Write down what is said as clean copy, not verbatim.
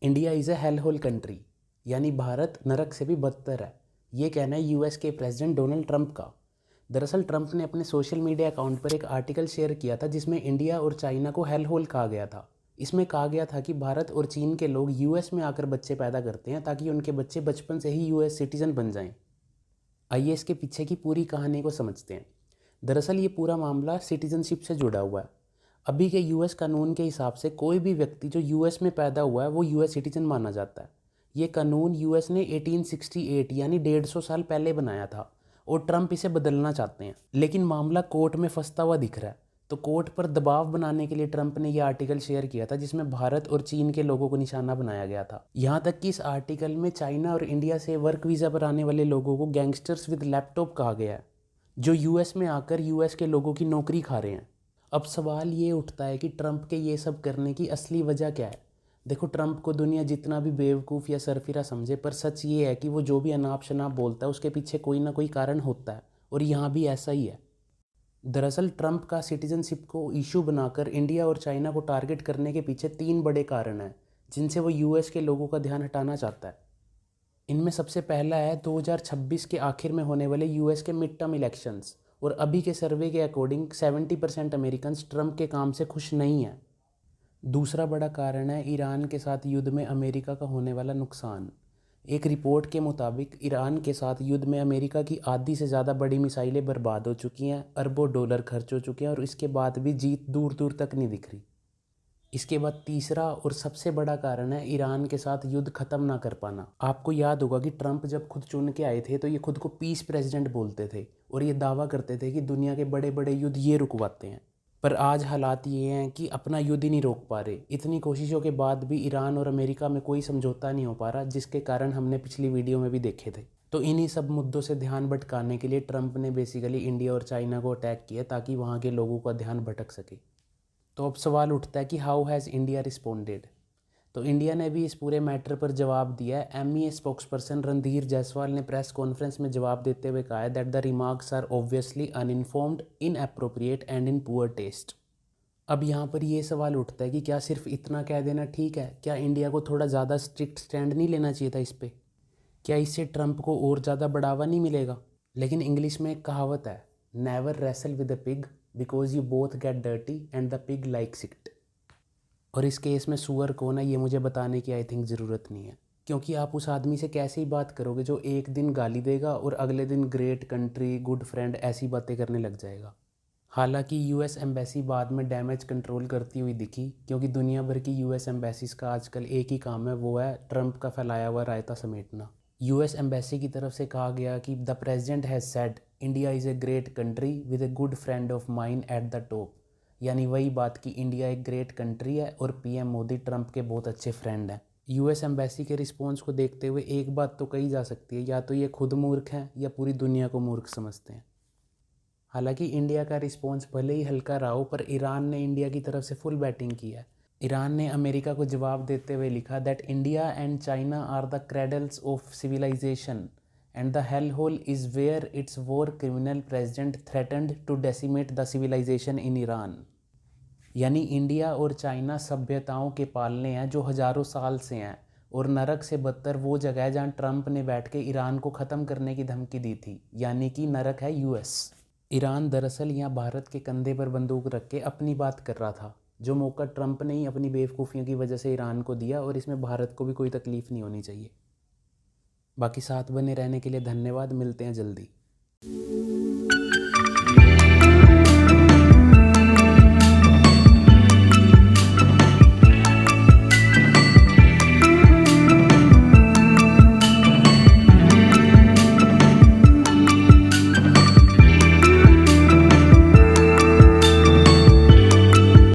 India is a hell hole country, यानी भारत नरक से भी बदतर है। ये कहना है यूएस के प्रेसिडेंट डोनाल्ड ट्रंप का। दरअसल ट्रंप ने अपने सोशल मीडिया अकाउंट पर एक आर्टिकल शेयर किया था जिसमें इंडिया और चाइना को हेल होल कहा गया था। इसमें कहा गया था कि भारत और चीन के लोग यूएस में आकर बच्चे पैदा करते हैं ताकि उनके बच्चे बचपन से ही यूएस सिटीजन बन जाएं। आइए इसके पीछे की पूरी कहानी को समझते हैं। दरअसल ये पूरा मामला सिटीजनशिप से जुड़ा हुआ है। अभी के यूएस कानून के हिसाब से कोई भी व्यक्ति जो यूएस में पैदा हुआ है वो यूएस सिटीजन माना जाता है। ये कानून यूएस ने 1868 यानी 150 साल पहले बनाया था और ट्रंप इसे बदलना चाहते हैं, लेकिन मामला कोर्ट में फंसता हुआ दिख रहा है। तो कोर्ट पर दबाव बनाने के लिए ट्रंप ने यह आर्टिकल शेयर किया था जिसमें भारत और चीन के लोगों को निशाना बनाया गया था। यहाँ तक कि इस आर्टिकल में चाइना और इंडिया से वर्क वीज़ा पर आने वाले लोगों को गैंगस्टर्स विद लैपटॉप कहा गया है, जो यूएस में आकर यूएस के लोगों की नौकरी खा रहे हैं। अब सवाल ये उठता है कि ट्रंप के ये सब करने की असली वजह क्या है। देखो, ट्रंप को दुनिया जितना भी बेवकूफ़ या सरफिरा समझे, पर सच ये है कि वो जो भी अनाप शनाप बोलता है उसके पीछे कोई ना कोई कारण होता है, और यहाँ भी ऐसा ही है। दरअसल ट्रंप का सिटीजनशिप को इशू बनाकर इंडिया और चाइना को टारगेट करने के पीछे 3 बड़े कारण हैं जिनसे वो यूएस के लोगों का ध्यान हटाना चाहता है। इनमें सबसे पहला है 2026 के आखिर में होने वाले यूएस के मिड टर्म इलेक्शंस, और अभी के सर्वे के अकॉर्डिंग 70% अमेरिकन्स ट्रंप के काम से खुश नहीं हैं। दूसरा बड़ा कारण है ईरान के साथ युद्ध में अमेरिका का होने वाला नुकसान। एक रिपोर्ट के मुताबिक ईरान के साथ युद्ध में अमेरिका की आधी से ज़्यादा बड़ी मिसाइलें बर्बाद हो चुकी हैं, अरबों डॉलर खर्च हो चुके हैं, और इसके बाद भी जीत दूर दूर तक नहीं दिख रही। इसके बाद तीसरा और सबसे बड़ा कारण है ईरान के साथ युद्ध खत्म ना कर पाना। आपको याद होगा कि ट्रंप जब खुद चुन के आए थे तो ये खुद को पीस प्रेसिडेंट बोलते थे और ये दावा करते थे कि दुनिया के बड़े बड़े युद्ध ये रुकवाते हैं। पर आज हालात ये हैं कि अपना युद्ध ही नहीं रोक पा रहे। इतनी कोशिशों के बाद भी ईरान और अमेरिका में कोई समझौता नहीं हो पा रहा, जिसके कारण हमने पिछली वीडियो में भी देखे थे। तो इन्हीं सब मुद्दों से ध्यान भटकाने के लिए ट्रंप ने बेसिकली इंडिया और चाइना को अटैक किया ताकि वहाँ के लोगों का ध्यान भटक सके। तो अब सवाल उठता है कि हाउ हैज़ इंडिया रिस्पोंडेड। तो इंडिया ने भी इस पूरे मैटर पर जवाब दिया है। एमईए स्पोक्सपर्सन रणधीर जायसवाल ने प्रेस कॉन्फ्रेंस में जवाब देते हुए कहा है that the remarks are obviously uninformed, inappropriate and in poor taste. अब यहाँ पर ये सवाल उठता है कि क्या सिर्फ इतना कह देना ठीक है? क्या इंडिया को थोड़ा ज़्यादा स्ट्रिक्ट स्टैंड नहीं लेना चाहिए था इस पर? क्या इससे ट्रंप को और ज़्यादा बढ़ावा नहीं मिलेगा? लेकिन इंग्लिश में एक कहावत है, never wrestle with a pig because you both get dirty and the pig likes it. और इस केस में सुअर कौन है ये मुझे बताने की आई थिंक ज़रूरत नहीं है, क्योंकि आप उस आदमी से कैसे ही बात करोगे जो एक दिन गाली देगा और अगले दिन ग्रेट कंट्री, गुड फ्रेंड ऐसी बातें करने लग जाएगा। हालांकि यूएस एम्बेसी बाद में डैमेज कंट्रोल करती हुई दिखी, क्योंकि दुनिया भर की यूएस एम्बेसीज का आजकल एक ही काम है, वो है ट्रंप का फैलाया हुआ रायता समेटना। यूएस एम्बेसी की तरफ से कहा गया कि the president has said India is a great country with a good friend of mine at the top. यानी वही बात कि इंडिया एक ग्रेट कंट्री है और पीएम मोदी ट्रंप के बहुत अच्छे फ्रेंड हैं। यूएस एम्बेसी के रिस्पॉन्स को देखते हुए एक बात तो कही जा सकती है, या तो ये खुद मूर्ख हैं या पूरी दुनिया को मूर्ख समझते हैं। हालांकि इंडिया का रिस्पॉन्स भले ही हल्का रहा हो, पर ईरान ने इंडिया की तरफ से फुल बैटिंग की है। ईरान ने अमेरिका को जवाब देते हुए लिखा that India and China are the cradles of civilization and the hell hole is where its war criminal president threatened to decimate the civilization in Iran. यानी इंडिया और चाइना सभ्यताओं के पालने हैं जो हज़ारों साल से हैं, और नरक से बदतर वो जगह है जहाँ ट्रंप ने बैठ के ईरान को ख़त्म करने की धमकी दी थी, यानी कि नरक है यूएस। ईरान दरअसल यहाँ भारत के कंधे पर बंदूक रख के अपनी बात कर रहा था, जो मौका ट्रंप ने ही अपनी बेवकूफ़ियों की वजह से ईरान को दिया, और इसमें भारत को भी कोई तकलीफ़ नहीं होनी चाहिए। बाकी साथ बने रहने के लिए धन्यवाद, मिलते हैं जल्दी।